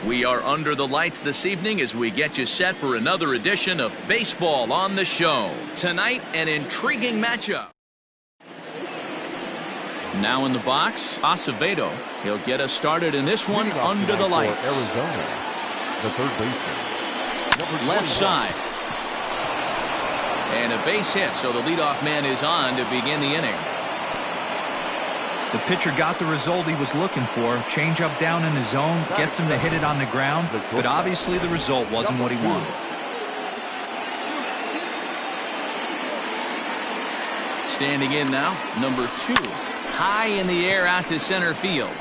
We are under the lights this evening as we get you set for another edition of Baseball on the Show. Tonight, an intriguing matchup. Now in the box, Acevedo. He'll get us started in this one under the lights. Arizona, the third baseman. Left side. And a base hit, so the leadoff man is on to begin the inning. The pitcher got the result he was looking for. Change up down in the zone, gets him to hit it on the ground, but obviously the result wasn't what he wanted. Standing in now, number 2. High in the air out to center field.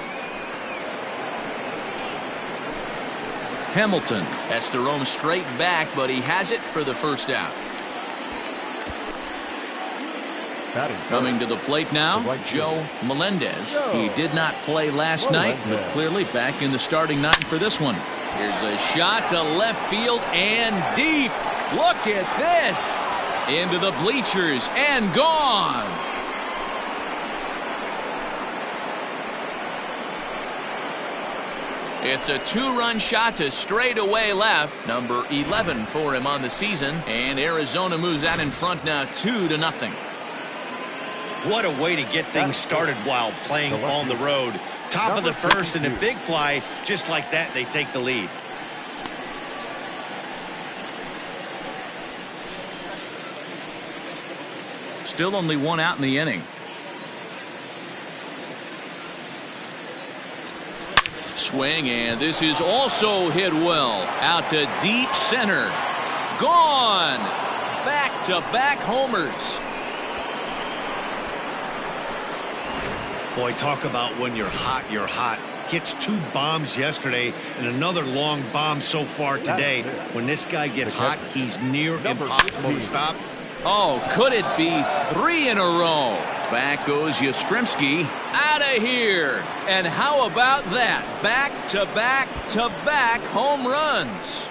Hamilton has to roam straight back, but he has it for the first out. Coming to the plate now, Joe Melendez. He did not play last night, but clearly back in the starting 9 for this one. Here's a shot to left field and deep. Look at this. Into the bleachers and gone. It's a 2-run shot to straightaway left. Number 11 for him on the season. And Arizona moves out in front now 2-0. What a way to get things started while playing on the road. Top of the first and a big fly. Just like that, they take the lead. Still only 1 out in the inning. Swing, and this is also hit well. Out to deep center. Gone. Back-to-back homers. Boy, talk about when you're hot, you're hot. Gets 2 bombs yesterday and another long bomb so far today. When this guy gets hot, he's near impossible to stop. Oh, could it be 3 in a row? Back goes Yastrzemski. Out of here. And how about that? Back-to-back-to-back home runs.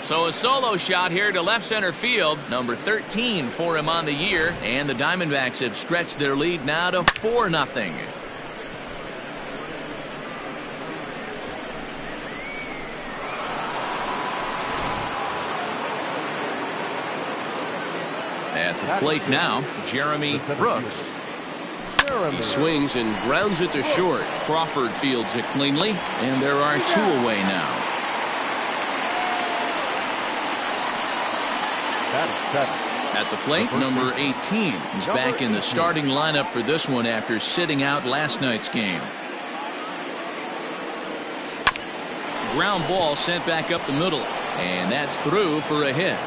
So a solo shot here to left center field. Number 13 for him on the year. And the Diamondbacks have stretched their lead now to 4-0. At the plate now, Jeremy Brooks. He swings and grounds it to short. Crawford fields it cleanly, and there are 2 away now. At the plate, number 18 is back in the starting lineup for this one after sitting out last night's game. Ground ball sent back up the middle, and that's through for a hit.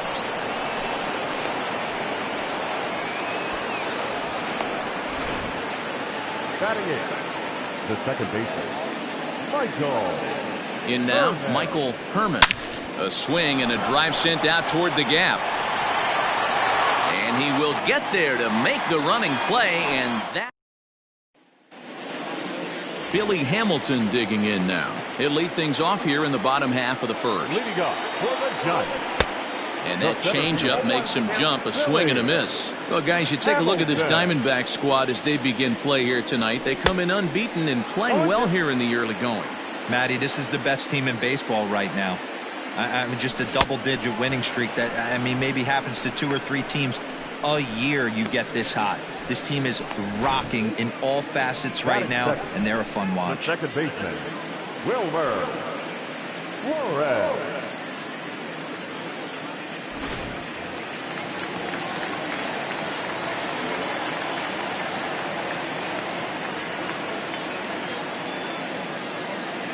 Batting in, the second baseman, Michael. In now, Michael Herman. A swing and a drive sent out toward the gap. And he will get there to make the running play, and that. Billy Hamilton digging in now. He'll lead things off here in the bottom half of the first. Leading up for the Giants. And that changeup makes him jump. A swing and a miss. Well, guys, you take a look at this Diamondback squad as they begin play here tonight. They come in unbeaten and playing well here in the early going. Matty, this is the best team in baseball right now. I mean, just a double-digit winning streak that, I mean, maybe happens to 2 or 3 teams a year. You get this hot. This team is rocking in all facets right now, and they're a fun watch. The second baseman, Wilmer Flores.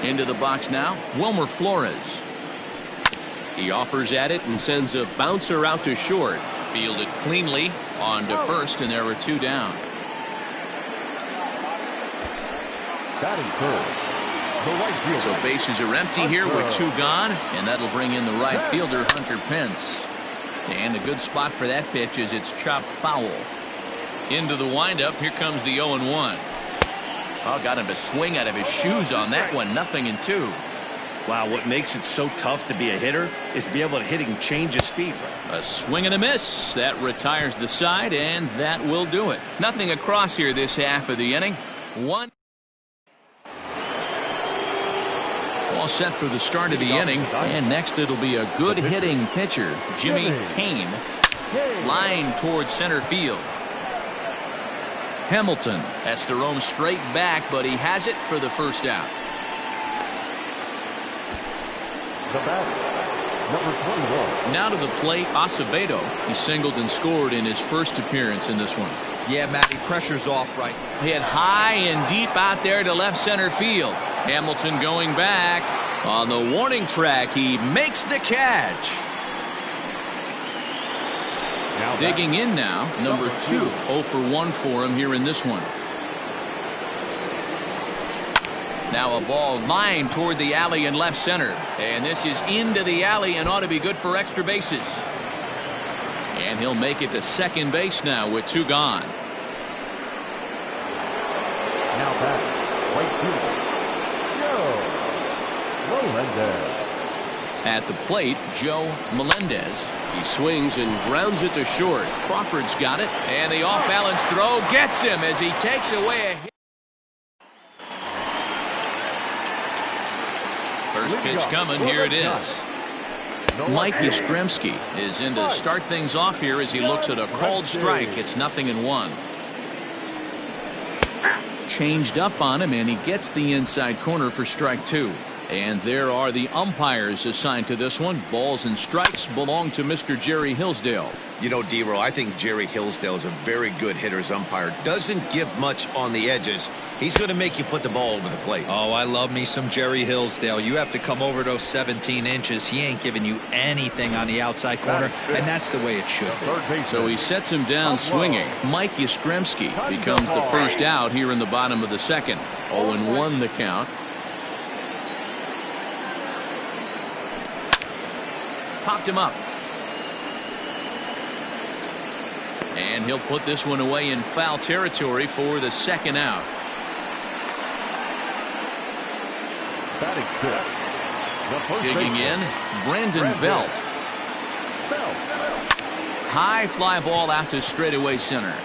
Into the box now, Wilmer Flores. He offers at it and sends a bouncer out to short. Fielded cleanly on to first, and there were 2 down. Batting third, the right fielder. So bases are empty here with 2 gone, and that'll bring in the right fielder, Hunter Pence. And a good spot for that pitch is it's chopped foul. Into the windup, here comes the 0-1. Oh, got him to swing out of his shoes on that one. 0-2. Wow, what makes it so tough to be a hitter is to be able to hit and change his speed. A swing and a miss. That retires the side, and that will do it. Nothing across here this half of the inning. 1. All set for the start of the inning. And next it'll be a good hitting pitcher, Jimmy Kane. Line towards center field. Hamilton has to roam straight back, but he has it for the first out. The batter, number 21. Now to the plate, Acevedo. He singled and scored in his first appearance in this one. Yeah, Matty, pressure's off right. Hit high and deep out there to left center field. Hamilton going back. On the warning track, he makes the catch. Now Digging in now, number 2. 0 for 1 for him here in this one. Now a ball lined toward the alley in left center. And this is into the alley and ought to be good for extra bases. And he'll make it to second base now with 2 gone. Now back, right fielder, Joe Melendez. At the plate, Joe Melendez. He swings and grounds it to short. Crawford's got it, and the off-balance throw gets him as he takes away a hit. First pitch coming, here it is. Mike Yastrzemski is in to start things off here as he looks at a called strike. It's 0-1. Changed up on him, and he gets the inside corner for strike 2. And there are the umpires assigned to this one. Balls and strikes belong to Mr. Jerry Hillsdale. You know, D-Row, I think Jerry Hillsdale is a very good hitter's umpire. Doesn't give much on the edges. He's going to make you put the ball over the plate. Oh, I love me some Jerry Hillsdale. You have to come over those 17 inches. He ain't giving you anything on the outside corner, and that's the way it should be. So he sets him down swinging. Mike Yastrzemski becomes the first out here in the bottom of the second. 0-1 the count. Popped him up. And he'll put this one away in foul territory for the second out. Batting fifth. Digging in, Brandon Belt. High fly ball out to straightaway center.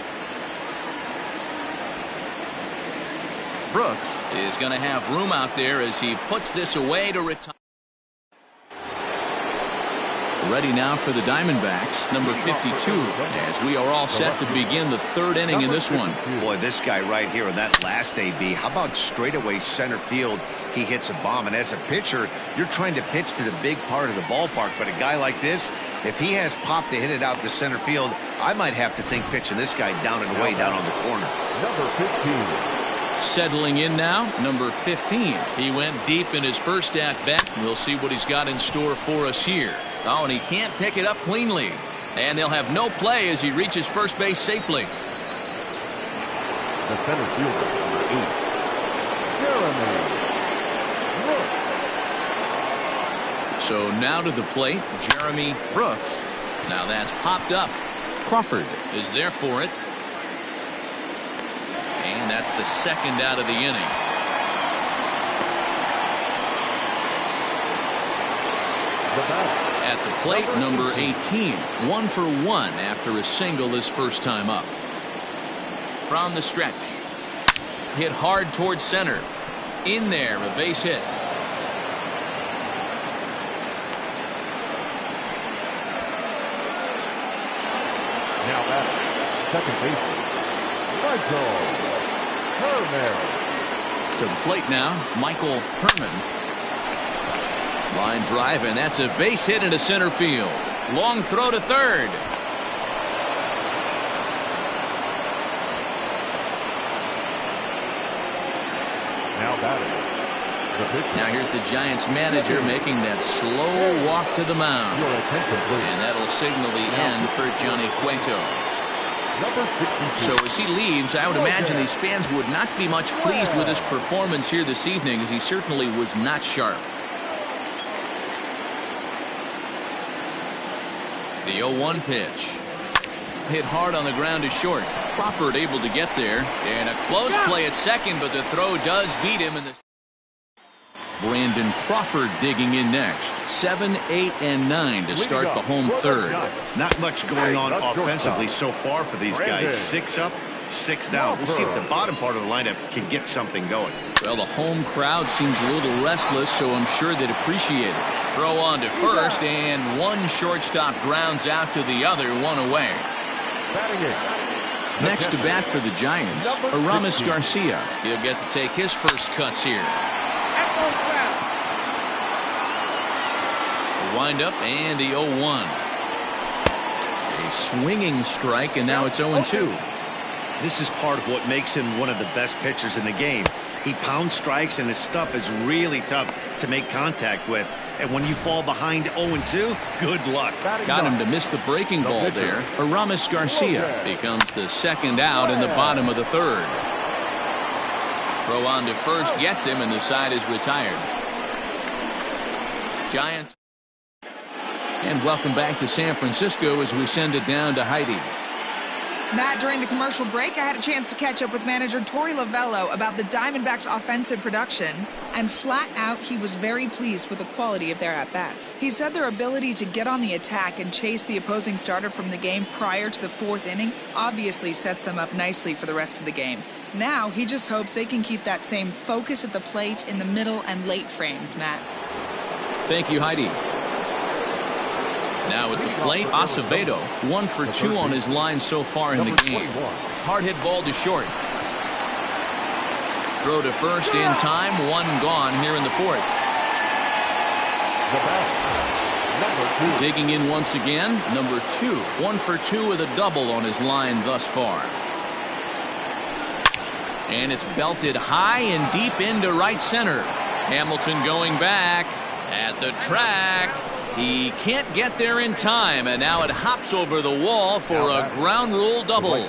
Brooks is going to have room out there as he puts this away to retire. Ready now for the Diamondbacks, number 52, as we are all set to begin the third inning in this one. Boy, this guy right here on that last AB, how about straightaway center field? He hits a bomb, and as a pitcher, you're trying to pitch to the big part of the ballpark, but a guy like this, if he has pop to hit it out to center field, I might have to think pitching this guy down and way down on the corner. Number 15. Settling in now, number 15. He went deep in his first at-bat. We'll see what he's got in store for us here. Oh, and he can't pick it up cleanly. And they'll have no play as he reaches first base safely. The center fielder, number 8, Jeremy Brooks. So now to the plate, Jeremy Brooks. Now that's popped up. Crawford is there for it. And that's the second out of the inning. The batter. At the plate, number 18. 1 for 1 after a single his first time up. From the stretch. Hit hard towards center. In there, a base hit. Now batter, second baseman, Michael Herman. To the plate now, Michael Herman. Line drive, and that's a base hit into center field. Long throw to third. Now batting. Now here's the Giants manager making that slow walk to the mound. And that'll signal the end for Johnny Cueto. So as he leaves, I would imagine these fans would not be much pleased with his performance here this evening, as he certainly was not sharp. The 0-1 pitch. Hit hard on the ground to short. Crawford able to get there. And a close play at second, but the throw does beat him. Brandon Crawford digging in next. 7, 8, and 9 to start the home third. Not much going on offensively so far for these guys. 6 up, 6 down. We'll see if the bottom part of the lineup can get something going. Well, the home crowd seems a little restless, so I'm sure they'd appreciate it. Throw on to first, and one shortstop grounds out to the other, one away. Next to bat for the Giants, Aramis Garcia. He'll get to take his first cuts here. The windup and the 0-1. A swinging strike, and now it's 0-2. This is part of what makes him one of the best pitchers in the game. He pounds strikes, and his stuff is really tough to make contact with. And when you fall behind 0-2, good luck. Got him to miss the breaking ball there. Aramis Garcia becomes the second out in the bottom of the third. Throw on to first gets him, and the side is retired. Giants. And welcome back to San Francisco as we send it down to Heidi. Matt, during the commercial break, I had a chance to catch up with manager Torey Lovello about the Diamondbacks' offensive production, and flat out, he was very pleased with the quality of their at-bats. He said their ability to get on the attack and chase the opposing starter from the game prior to the 4th inning obviously sets them up nicely for the rest of the game. Now, he just hopes they can keep that same focus at the plate in the middle and late frames, Matt. Thank you, Heidi. Now at the plate, Acevedo, 1 for 2 on his line so far in the game. Hard hit ball to short. Throw to first in time, 1 gone here in the 4th. Digging in once again, number 2, 1 for 2 with a double on his line thus far. And it's belted high and deep into right center. Hamilton going back at the track. He can't get there in time, and now it hops over the wall for a ground rule double.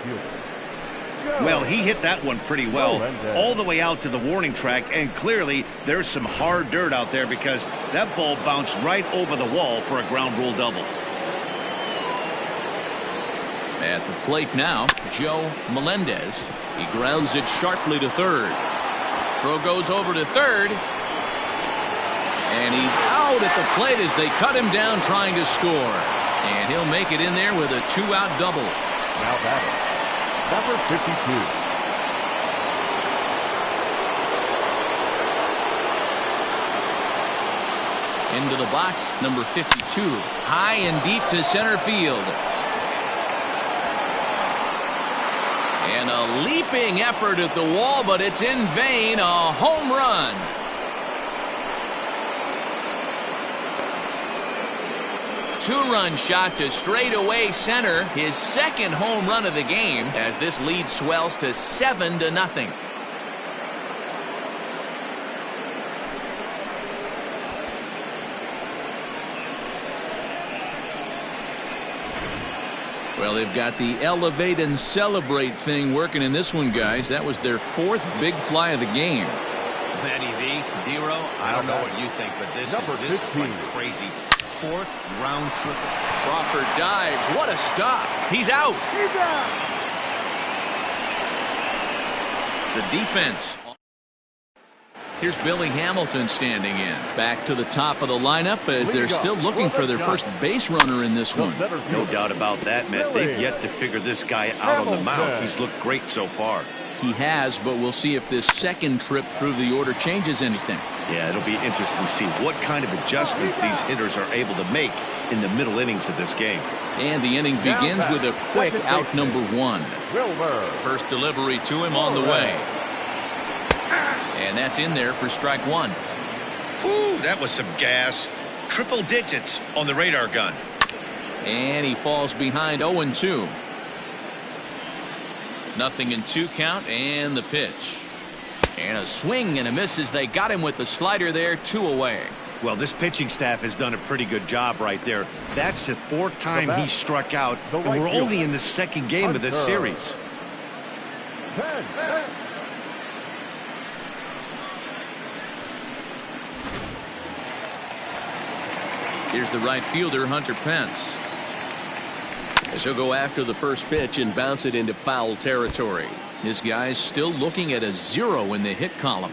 Well, he hit that one pretty well, all the way out to the warning track, and clearly there's some hard dirt out there because that ball bounced right over the wall for a ground rule double. At the plate now, Joe Melendez. He grounds it sharply to third. Throw goes over to third. And he's out at the plate as they cut him down trying to score. And he'll make it in there with a 2-out double. Now batting, number 52. Into the box, number 52. High and deep to center field. And a leaping effort at the wall, but it's in vain. A home run. Two-run shot to straightaway center, his second home run of the game, as this lead swells to 7-0. Well, they've got the elevate and celebrate thing working in this one, guys. That was their 4th big fly of the game. Manny V, D-Row, I don't know what you think, but this is like crazy. 4th round triple. Crawford dives. What a stop. He's out. The defense. Here's Billy Hamilton standing in. Back to the top of the lineup as they're still looking for their first base runner in this one. No doubt about that, Matt. They've yet to figure this guy out on the mound. He's looked great so far. He has, but we'll see if this second trip through the order changes anything. Yeah, it'll be interesting to see what kind of adjustments these hitters are able to make in the middle innings of this game. And the inning begins with a quick out number 1. First delivery to him on the way. And that's in there for strike 1. Ooh, that was some gas. Triple digits on the radar gun. And he falls behind 0-2. 0-2 count, and the pitch. And a swing and a miss as they got him with the slider there, 2 away. Well, this pitching staff has done a pretty good job right there. That's the 4th time he struck out, and we're only in the 2nd game of this series. Here's the right fielder, Hunter Pence. As he'll go after the first pitch and bounce it into foul territory. His guy's still looking at a 0 in the hit column.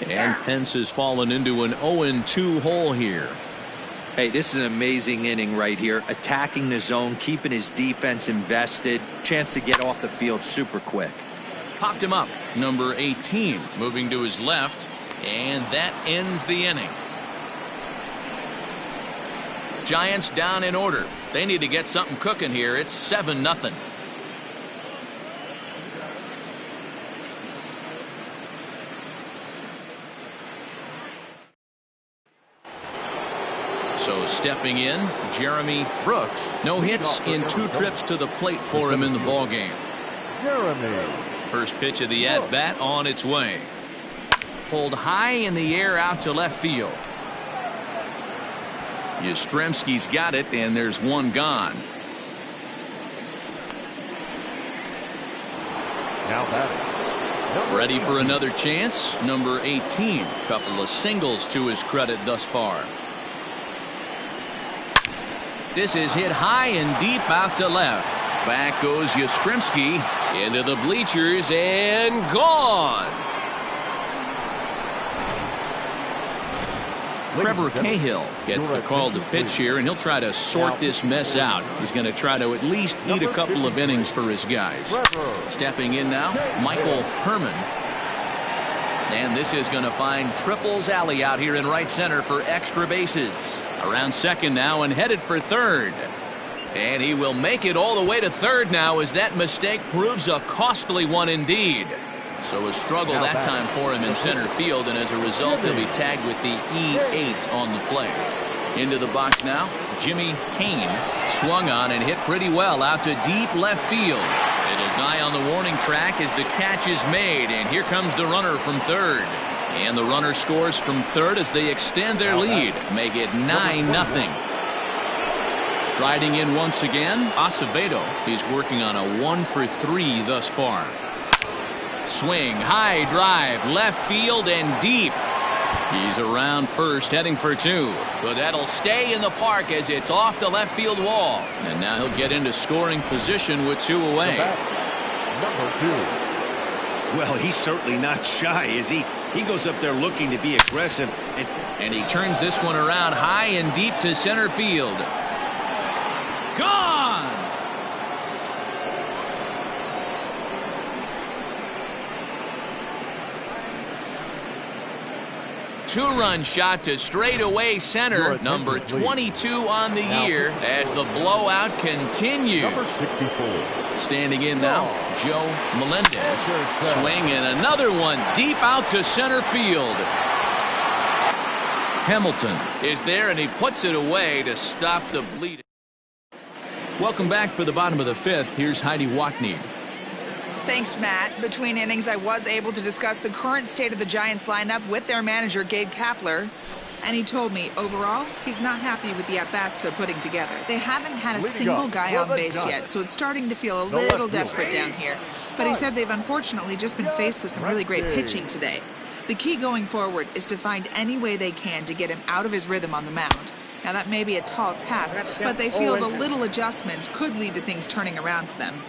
And Pence has fallen into an 0-2 hole here. Hey, this is an amazing inning right here. Attacking the zone, keeping his defense invested. Chance to get off the field super quick. Popped him up. Number 18 moving to his left, and that ends the inning. Giants down in order. They need to get something cooking here. It's 7-0. So stepping in, Jeremy Brooks. No hits in 2 trips to the plate for him in the ballgame. Jeremy. First pitch of the at-bat on its way. Pulled high in the air out to left field. Yastrzemski's got it, and there's one gone. Now batting. Ready for another chance. Number 18. Couple of singles to his credit thus far. This is hit high and deep out to left. Back goes Yastrzemski into the bleachers and gone. Trevor Cahill gets the call to pitch here, and he'll try to sort this mess out. He's going to try to at least eat a couple of innings for his guys. Stepping in now, Michael Herman. And this is going to find Triples Alley out here in right center for extra bases. Around second now and headed for third. And he will make it all the way to third now as that mistake proves a costly one indeed. So a struggle that time for him in center field, and as a result he'll be tagged with the E8 on the play. Into the box now, Jimmy Kane swung on and hit pretty well out to deep left field. It'll die on the warning track as the catch is made, and here comes the runner from third. And the runner scores from third as they extend their lead, make it 9-0. Striding in once again, Acevedo is working on a 1-for-3 thus far. Swing, high drive, left field and deep. He's around first, heading for 2. But that'll stay in the park as it's off the left field wall. And now he'll get into scoring position with 2 away. Number 2. Well, he's certainly not shy, is he? He goes up there looking to be aggressive. And he turns this one around high and deep to center field. Gone! Two-run shot to straightaway center. Number 22 on the year as the blowout continues. Number 64. Standing in now, Joe Melendez. Swing and another one deep out to center field. Hamilton is there and he puts it away to stop the bleeding. Welcome back for the bottom of the 5th. Here's Heidi Watney. Thanks, Matt. Between innings, I was able to discuss the current state of the Giants lineup with their manager, Gabe Kapler. And he told me, overall, he's not happy with the at-bats they're putting together. They haven't had a single guy on base yet, so it's starting to feel a little desperate down here. But he said they've unfortunately just been faced with some really great pitching today. The key going forward is to find any way they can to get him out of his rhythm on the mound. Now, that may be a tall task, but they feel the little adjustments could lead to things turning around for them.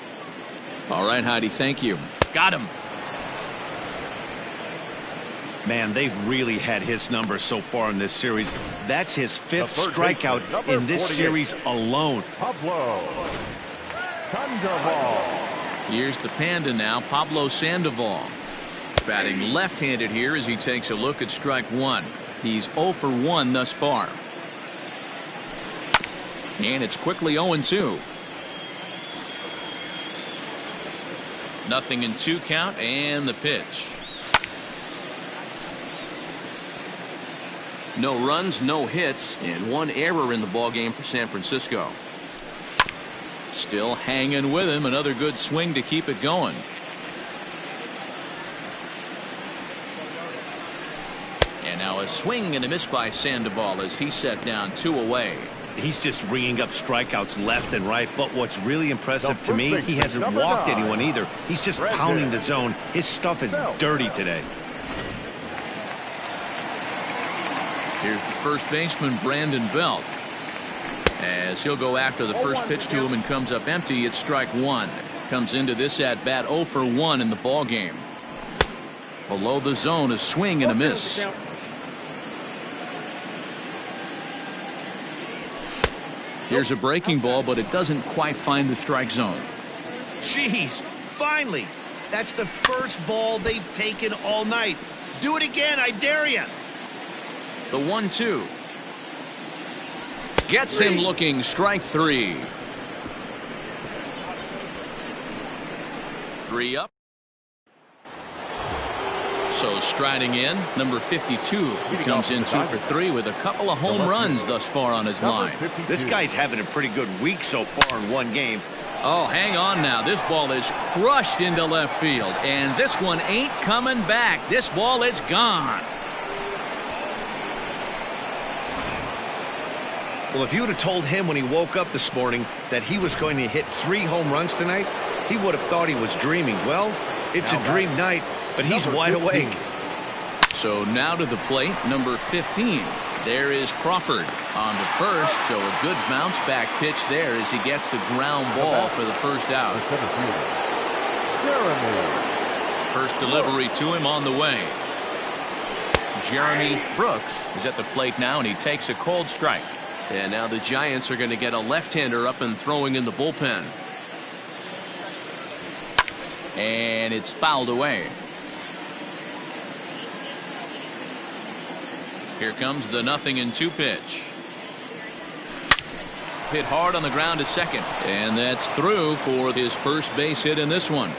All right, Heidi, thank you. Got him. Man, they've really had his number so far in this series. That's his 5th strikeout in this series alone. Pablo Sandoval. Here's the Panda now, Pablo Sandoval. Batting left-handed here as he takes a look at strike 1. He's 0 for 1 thus far. And it's quickly 0-2. Nothing in 2 count, and the pitch. No runs, no hits, and 1 error in the ballgame for San Francisco. Still hanging with him. Another good swing to keep it going. And now a swing and a miss by Sandoval as he set down 2 away. He's just ringing up strikeouts left and right, but what's really impressive to me, he hasn't walked anyone either. He's just pounding the zone. His stuff is dirty today. Here's the first baseman, Brandon Belt. As he'll go after the first pitch to him and comes up empty, it's strike 1. Comes into this at-bat 0 for 1 in the ballgame. Below the zone, a swing and a miss. Here's a breaking ball, but it doesn't quite find the strike zone. Jeez, finally. That's the first ball they've taken all night. Do it again, I dare you. The 1-2. Gets him looking, strike 3. 3 up. So striding in, number 52. He comes in 2 for 3 with a couple of home runs thus far on his line. This guy's having a pretty good week so far in one game. Oh, hang on now. This ball is crushed into left field, and this one ain't coming back. This ball is gone. Well, if you would have told him when he woke up this morning that he was going to hit 3 home runs tonight, he would have thought he was dreaming. Well, it's a dream night, but he's wide awake. So now to the plate, number 15. There is Crawford on to first, so a good bounce back pitch there as he gets the ground ball for the first out. First delivery to him on the way. Jeremy Brooks is at the plate now, and he takes a cold strike. And now the Giants are going to get a left-hander up and throwing in the bullpen. And it's fouled away. Here comes the 0-2 pitch. Hit hard on the ground to second. And that's through for his first base hit in this one.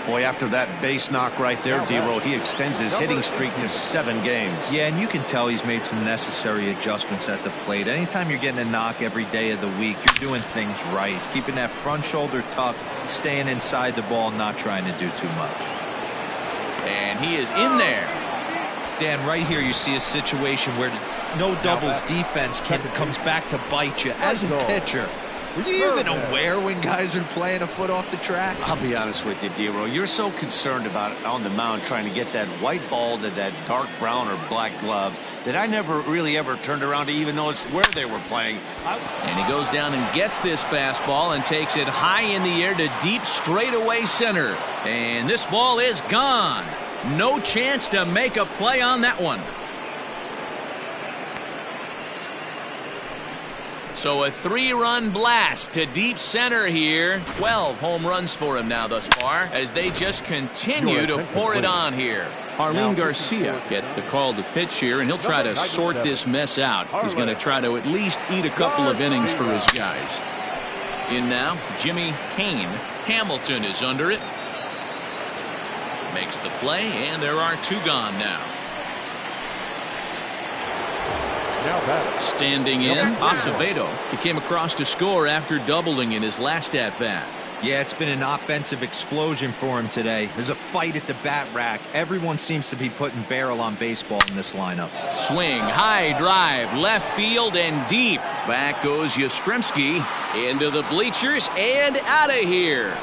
Boy, after that base knock right there, D-Row, he extends his hitting streak to 7 games. Yeah, and you can tell he's made some necessary adjustments at the plate. Anytime you're getting a knock every day of the week, you're doing things right. He's keeping that front shoulder tucked, staying inside the ball, not trying to do too much. And he is in there. Dan, right here you see a situation where no doubles defense comes back to bite you. As a pitcher, were you even aware when guys are playing a foot off the track? I'll be honest with you, D-Row. You're so concerned about on the mound trying to get that white ball to that dark brown or black glove that I never really ever turned around to even notice where they were playing. And he goes down and gets this fastball and takes it high in the air to deep straightaway center. And this ball is gone. No chance to make a play on that one. So a 3-run blast to deep center here. 12 home runs for him now thus far as they just continue to pour it on here. Arlene Garcia gets the call to pitch here, and he'll try to sort this mess out. He's going to try to at least eat a couple of innings for his guys. In now, Jimmy Kane. Hamilton is under it. Makes the play, and there are 2 gone now. Standing in, Acevedo. He came across to score after doubling in his last at-bat. Yeah, it's been an offensive explosion for him today. There's a fight at the bat rack. Everyone seems to be putting barrel on baseball in this lineup. Swing, high drive, left field and deep. Back goes Yastrzemski into the bleachers and out of here.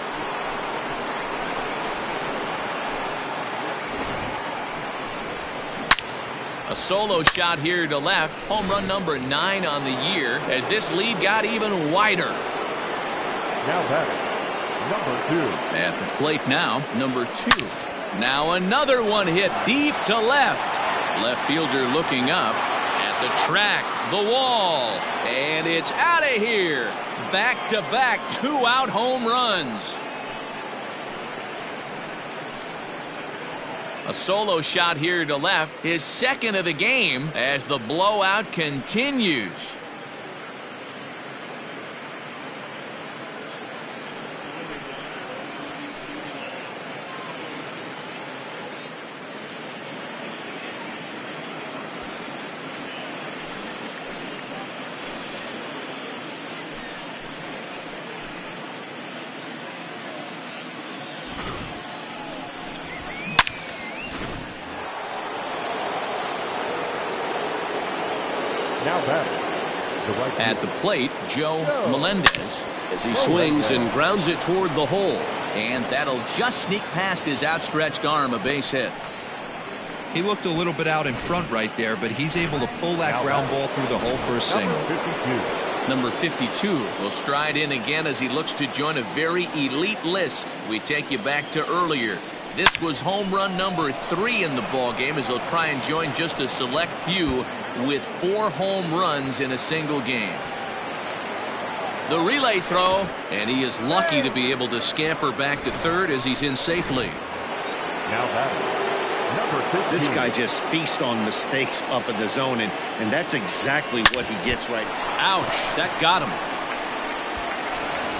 A solo shot here to left. Home run number 9 on the year as this lead got even wider. Now batting, number 2. At the plate now, number 2. Now another one hit deep to left. Left fielder looking up at the track, the wall, and it's out of here. Back-to-back 2-out home runs. A solo shot here to left, his second of the game as the blowout continues. At the plate, Joe Melendez as he swings and grounds it toward the hole. And that'll just sneak past his outstretched arm, a base hit. He looked a little bit out in front right there, but he's able to pull that ground ball through the hole for a single. Number 52 will stride in again as he looks to join a very elite list. We take you back to earlier. This was home run number 3 in the ball game, as he'll try and join just a select few with 4 home runs in a single game. The relay throw, and he is lucky to be able to scamper back to third as he's in safely. Now batting, number 15. This guy just feasts on mistakes up in the zone, and that's exactly what he gets right. Ouch, that got him.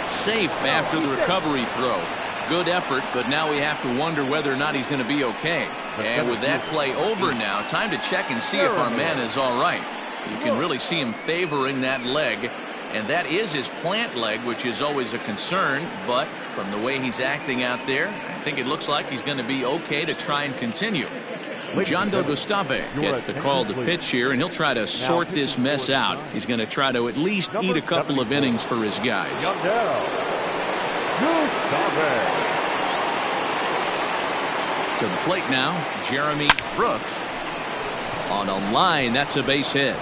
Safe after the recovery throw. Good effort, but now we have to wonder whether or not he's going to be okay. And with that play over now, time to check and see if our man is all right. You can really see him favoring that leg, and that is his plant leg, which is always a concern. But from the way he's acting out there, I think it looks like he's going to be okay to try and continue. Jondo Gustave gets the call to pitch here, and he'll try to sort this mess out. He's going to try to at least eat a couple of innings for his guys. To the plate now, Jeremy Brooks. On a line, that's a base hit.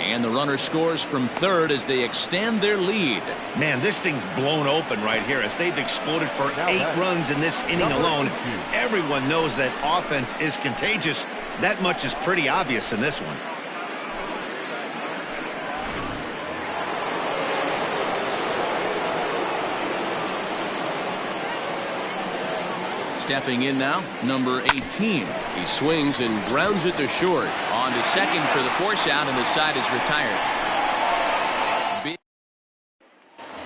And the runner scores from third as they extend their lead. Man, this thing's blown open right here as they've exploded for 8 runs in this inning alone. Everyone knows that offense is contagious. That much is pretty obvious in this one. Stepping in now, number 18. He swings and grounds it to short. On to second for the force out, and the side is retired.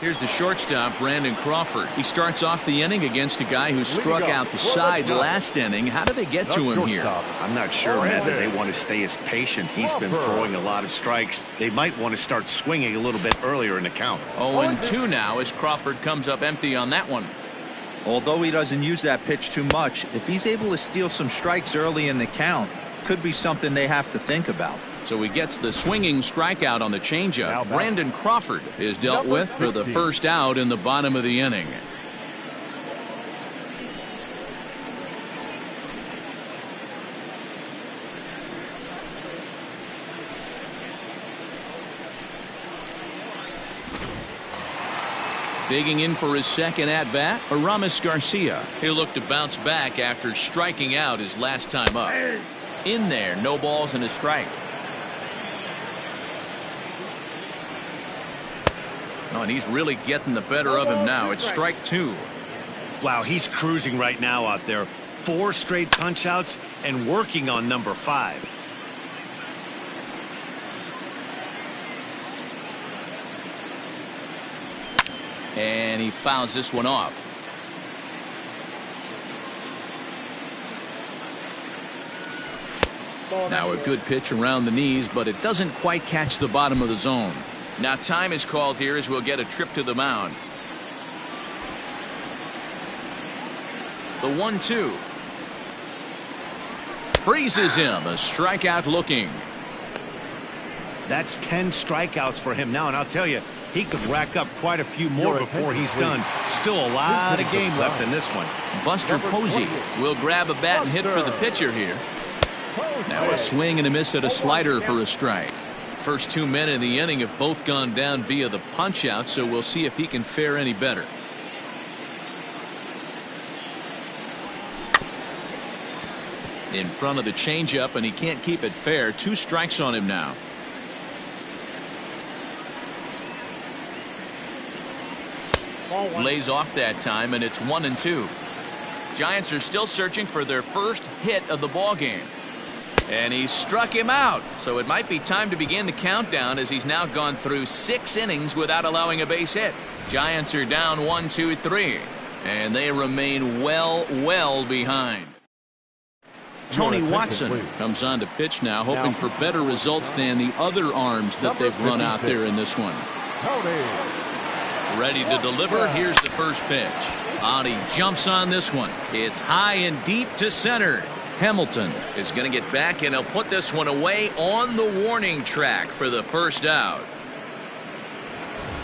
Here's the shortstop, Brandon Crawford. He starts off the inning against a guy who struck out the side last inning. How did they get to him here? I'm not sure, man, that they want to stay as patient. He's been throwing a lot of strikes. They might want to start swinging a little bit earlier in the count. 0-2 now as Crawford comes up empty on that one. Although he doesn't use that pitch too much, if he's able to steal some strikes early in the count, could be something they have to think about. So he gets the swinging strikeout on the changeup. Brandon Crawford is dealt with for the first out in the bottom of the inning. Digging in for his second at-bat, Aramis Garcia. He'll look to bounce back after striking out his last time up. In there, no balls and a strike. Oh, and he's really getting the better of him now. It's strike 2. Wow, he's cruising right now out there. 4 straight punch-outs and working on number 5. And he fouls this one off. Now a good pitch around the knees, but it doesn't quite catch the bottom of the zone. Now time is called here as we'll get a trip to the mound. The 1-2. Freezes him. A strikeout looking. That's 10 strikeouts for him now, and I'll tell you, he could rack up quite a few more before he's done. Still a lot of game left in this one. Buster Posey will grab a bat and hit for the pitcher here. Now a swing and a miss at a slider for a strike. First 2 men in the inning have both gone down via the punch out, so we'll see if he can fare any better. In front of the changeup, and he can't keep it fair. 2 strikes on him now. Lays off that time, and it's 1-2. Giants are still searching for their first hit of the ball game. And he struck him out, so it might be time to begin the countdown as he's now gone through 6 innings without allowing a base hit. Giants are down 1-2-3, and they remain well behind. Tony Watson comes on to pitch now, hoping for better results than the other arms that they've run out there in this one. Ready to deliver. Here's the first pitch. He jumps on this one. It's high and deep to center. Hamilton is going to get back, and he'll put this one away on the warning track for the first out.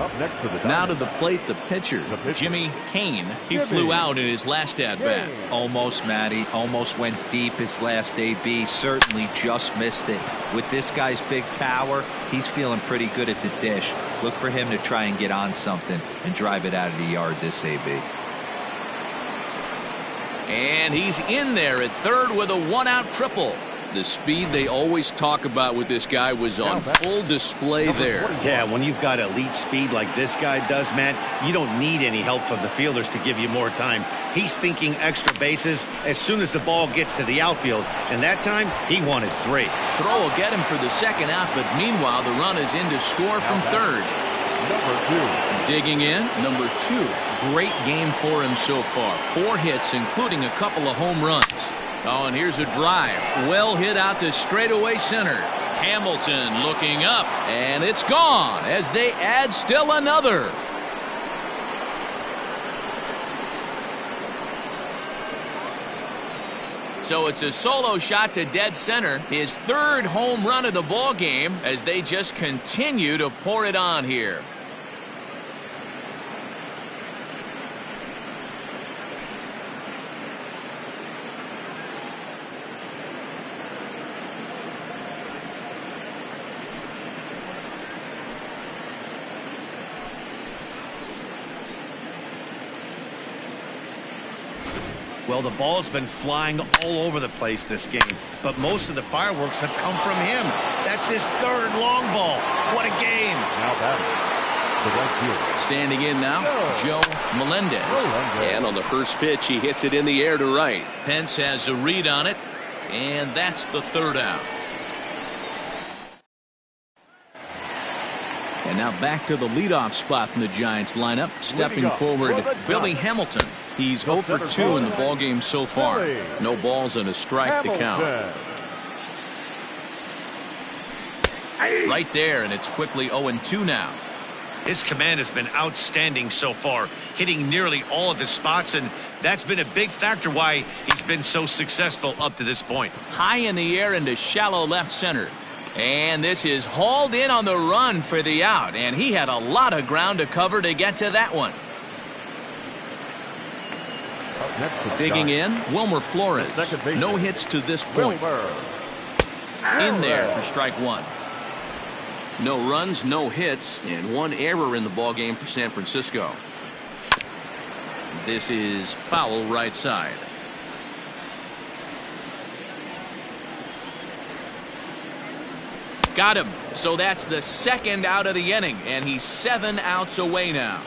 Up next to the now to the plate, the pitcher, Jimmy Kane. He flew out in his last at-bat. Almost, Matty. Almost went deep his last AB. Certainly just missed it. With this guy's big power, he's feeling pretty good at the dish. Look for him to try and get on something and drive it out of the yard this AB. And he's in there at third with a one-out triple. The speed they always talk about with this guy was on full display there. Yeah, when you've got elite speed like this guy does, Matt, you don't need any help from the fielders to give you more time. He's thinking extra bases as soon as the ball gets to the outfield, and that time he wanted 3. Throw will get him for the second out, but meanwhile the run is in to score from third. Number 2. Digging in, number 2. Great game for him so far. 4 hits, including a couple of home runs. Oh, and here's a drive. Well hit out to straightaway center. Hamilton looking up, and it's gone as they add still another. So it's a solo shot to dead center. His 3rd home run of the ball game as they just continue to pour it on here. Well, the ball's been flying all over the place this game, but most of the fireworks have come from him. That's his 3rd long ball. What a game. Now batting, the right fielder. Standing in now, Joe Melendez. And on the first pitch, he hits it in the air to right. Pence has a read on it, and that's the 3rd out. And now back to the leadoff spot in the Giants lineup. Stepping forward, Billy Hamilton. He's 0 for 2 in the ballgame so far. No balls and a strike to count. Right there, and it's quickly 0-2 now. His command has been outstanding so far, hitting nearly all of his spots, and that's been a big factor why he's been so successful up to this point. High in the air into shallow left center. And this is hauled in on the run for the out, and he had a lot of ground to cover to get to that one. Digging in, Wilmer Flores. No hits to this point. In there for strike 1. No runs, no hits, and 1 error in the ballgame for San Francisco. This is foul right side. Got him. So that's the 2nd out of the inning, and he's 7 outs away now.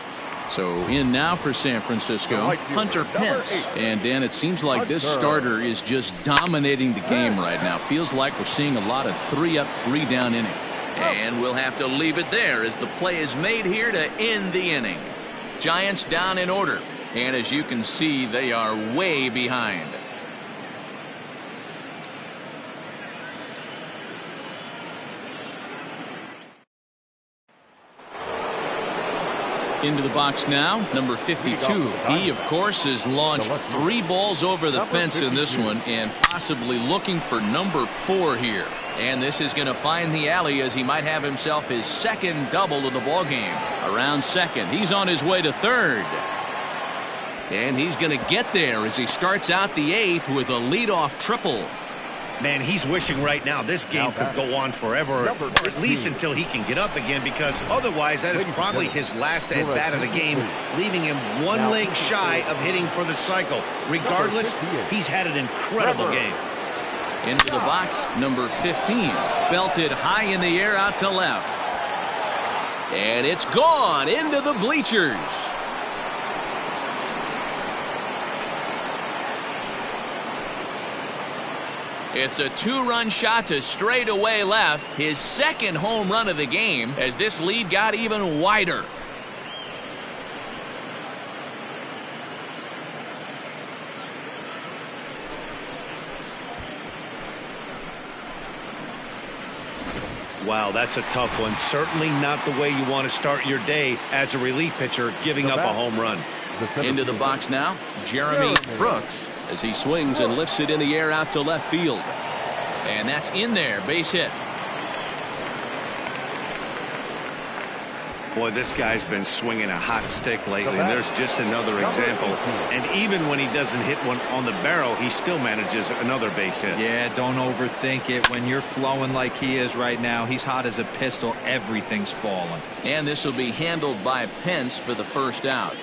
So in now for San Francisco, Hunter Pence. And Dan, it seems like this starter is just dominating the game right now. Feels like we're seeing a lot of 3-up, 3-down inning. And we'll have to leave it there as the play is made here to end the inning. Giants down in order. And as you can see, they are way behind. Into the box now, number 52. He, of course, has launched 3 balls over the fence in this one and possibly looking for number 4 here. And this is going to find the alley as he might have himself his 2nd double of the ball game. Around 2nd, he's on his way to 3rd. And he's going to get there as he starts out the 8th with a leadoff triple. Man, he's wishing right now this game could go on forever, or at least until he can get up again, because otherwise that is probably his last at-bat of the game, leaving him 1 leg shy of hitting for the cycle. Regardless, he's had an incredible game. Into the box, number 15. Belted high in the air out to left. And it's gone into the bleachers. It's a 2-run shot to straightaway left, his 2nd home run of the game as this lead got even wider. Wow, that's a tough one. Certainly not the way you want to start your day as a relief pitcher, giving up a home run. Into the box now, Jeremy Brooks as he swings and lifts it in the air out to left field. And that's in there, base hit. Boy, this guy's been swinging a hot stick lately, and there's just another example. And even when he doesn't hit one on the barrel, he still manages another base hit. Yeah, don't overthink it. When you're flowing like he is right now, he's hot as a pistol. Everything's falling. And this will be handled by Pence for the 1st out.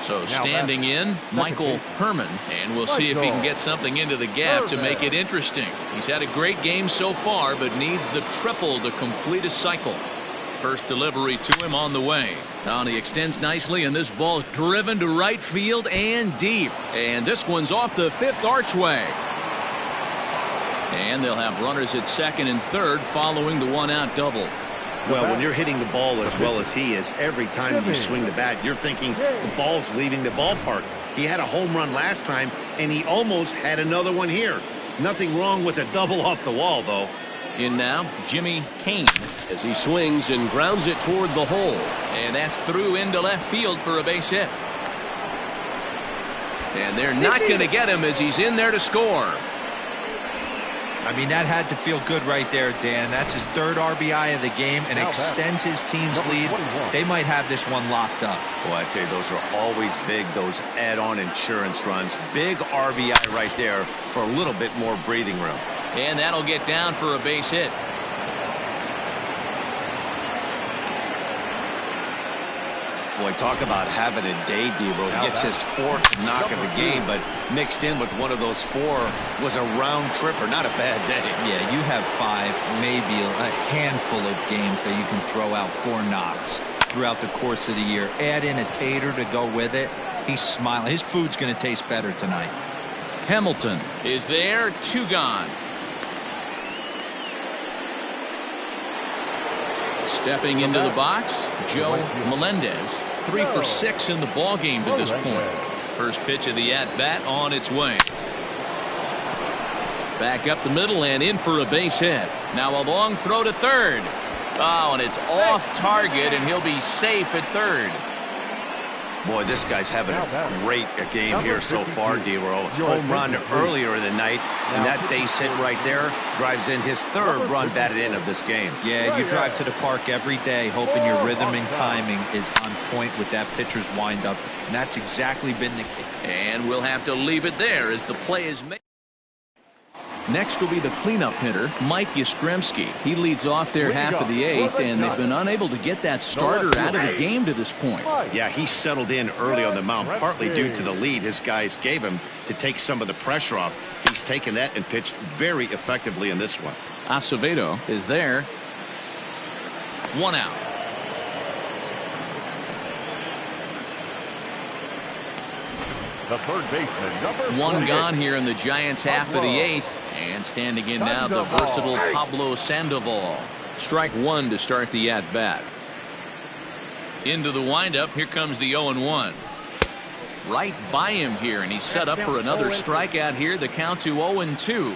So standing in, Michael Herman, and we'll see if he can get something into the gap to make it interesting. He's had a great game so far, but needs the triple to complete a cycle. First delivery to him on the way. Now he extends nicely, and this ball's driven to right field and deep. And this one's off the fifth archway. And they'll have runners at second and third following the one-out double. Well, when you're hitting the ball as well as he is, every time you swing the bat, you're thinking the ball's leaving the ballpark. He had a home run last time, and he almost had another one here. Nothing wrong with a double off the wall, though. In now, Jimmy Kane, as he swings and grounds it toward the hole. And that's through into left field for a base hit. And they're not going to get him as he's in there to score. I mean, that had to feel good right there, Dan. That's his third RBI of the game and extends his team's lead. They might have this one locked up. Well, I tell you, those are always big, those add-on insurance runs. Big RBI right there for a little bit more breathing room. And that'll get down for a base hit. Boy, talk about having a day, Debo. He gets his fourth knock of the game, but mixed in with one of those four was a round tripper. Not a bad day. Yeah, you have five, maybe a handful of games that you can throw out 4 knocks throughout the course of the year. Add in a tater to go with it. He's smiling. His food's going to taste better tonight. Hamilton is there, 2 gone. Stepping into the box, Joe Melendez, 3 for 6 in the ball game to this point. First pitch of the at-bat on its way. Back up the middle and in for a base hit. Now a long throw to third. Oh, and it's off target, and he'll be safe at third. Boy, this guy's having a great game here so far, D-Row. Home run earlier in the night, and that base hit right there drives in his third run batted in of this game. Yeah, you drive to the park every day hoping your rhythm and timing is on point with that pitcher's windup, and that's exactly been the case. And we'll have to leave it there as the play is made. Next will be the cleanup hitter, Mike Yastrzemski. He leads off their half of the 8th, and they've been unable to get that starter out of the game to this point. Yeah, he settled in early on the mound, partly due to the lead his guys gave him to take some of the pressure off. He's taken that and pitched very effectively in this one. Acevedo is there. 1 out. The third baseman, number 1 gone here in the Giants' half of the 8th. And standing in now, the versatile Pablo Sandoval. Strike 1 to start the at-bat. Into the windup, here comes the 0-1. Right by him here, and he's set up for another strikeout here. The count to 0-2.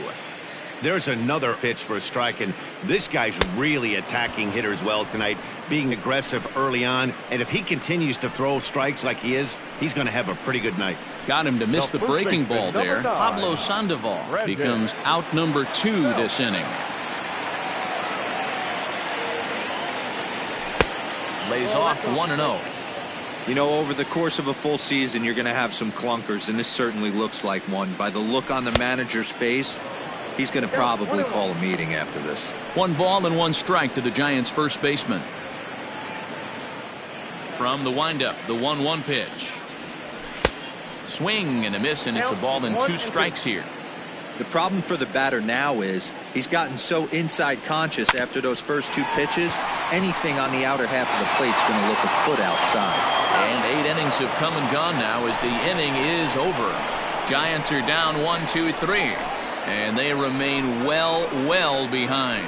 There's another pitch for a strike, and this guy's really attacking hitters well tonight, being aggressive early on, and if he continues to throw strikes like he is, he's going to have a pretty good night. Got him to miss the breaking ball there. Pablo Sandoval becomes out number 2 this inning. Lays off 1-0. You know, over the course of a full season, you're going to have some clunkers, and this certainly looks like one. By the look on the manager's face, he's going to probably call a meeting after this. 1 ball and 1 strike to the Giants' first baseman. From the windup, the 1-1 pitch. Swing and a miss, and it's a ball and 2 strikes here. The problem for the batter now is he's gotten so inside conscious after those first 2 pitches, anything on the outer half of the plate is going to look a foot outside. And 8 innings have come and gone now as the inning is over. Giants are down 1-2-3. And they remain well behind.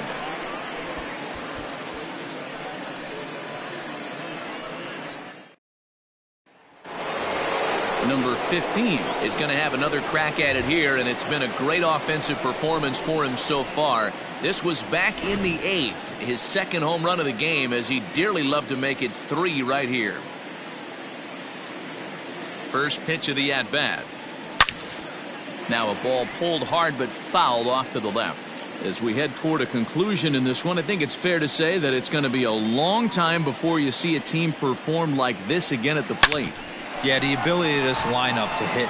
Number 15 is going to have another crack at it here, and it's been a great offensive performance for him so far. This was back in the 8th, his second home run of the game, as he dearly loved to make it 3 right here. First pitch of the at-bat. Now a ball pulled hard but fouled off to the left. As we head toward a conclusion in this one, I think it's fair to say that it's going to be a long time before you see a team perform like this again at the plate. Yeah, the ability of this lineup to hit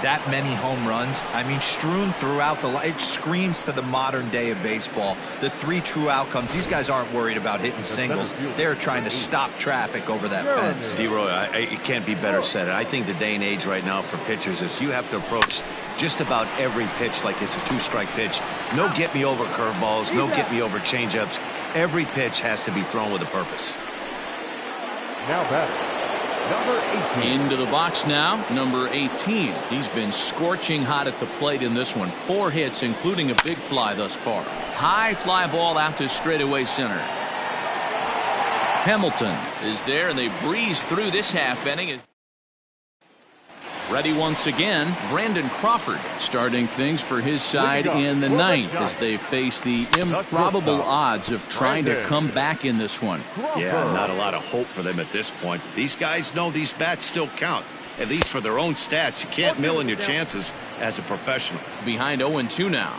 that many home runs, I mean, strewn throughout it screams to the modern day of baseball. The 3 true outcomes. These guys aren't worried about hitting singles. They're trying to stop traffic over that fence. D-Roy, it can't be better said. I think the day and age right now for pitchers is you have to approach just about every pitch like it's a 2-strike pitch. No get-me-over curveballs, no get-me-over changeups. Every pitch has to be thrown with a purpose. Now batting, number 18. Into the box now, number 18. He's been scorching hot at the plate in this one. 4 hits, including a big fly thus far. High fly ball out to straightaway center. Hamilton is there, and they breeze through this half inning. Ready once again, Brandon Crawford starting things for his side in the 9th as they face the improbable odds of trying to come back in this one. Yeah, not a lot of hope for them at this point. These guys know these bats still count, at least for their own stats. You can't mill in your chances as a professional. Behind 0-2 now.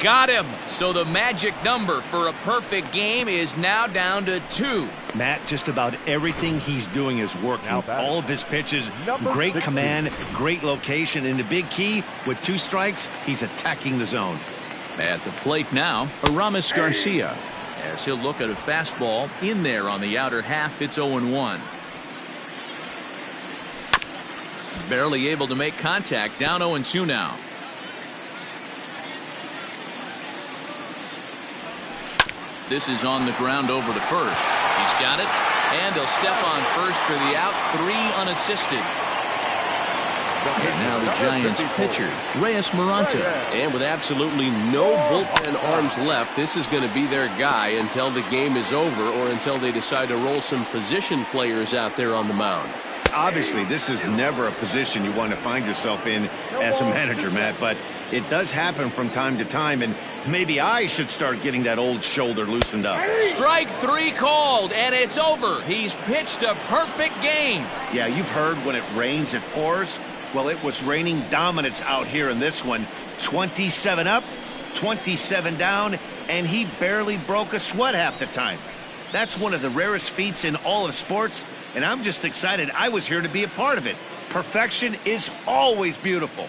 Got him. So the magic number for a perfect game is now down to 2. Matt, just about everything he's doing is working. All of his pitches, great command, great location. And the big key, with 2 strikes, he's attacking the zone. At the plate now, Aramis Garcia. As he'll look at a fastball in there on the outer half, it's 0-1. Barely able to make contact, down 0-2 now. This is on the ground over to first. He's got it, and he'll step on first for the out, 3 unassisted. And now the Giants pitcher, Reyes Maranta. And with absolutely no bullpen arms left, this is going to be their guy until the game is over or until they decide to roll some position players out there on the mound. Obviously, this is never a position you want to find yourself in as a manager, Matt, but it does happen from time to time, and maybe I should start getting that old shoulder loosened up. Strike 3 called, and it's over. He's pitched a perfect game. Yeah, you've heard when it rains, it pours. Well, it was raining dominance out here in this one. 27 up, 27 down, and he barely broke a sweat half the time. That's one of the rarest feats in all of sports, and I'm just excited I was here to be a part of it. Perfection is always beautiful.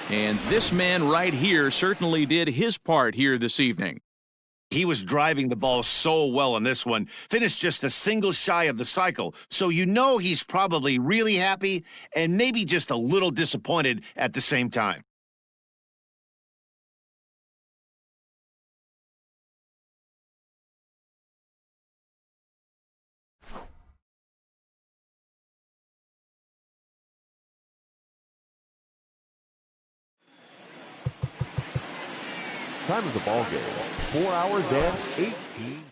And this man right here certainly did his part here this evening. He was driving the ball so well in this one, finished just a single shy of the cycle. So you know he's probably really happy and maybe just a little disappointed at the same time. Time of the ball game, 4 hours and 18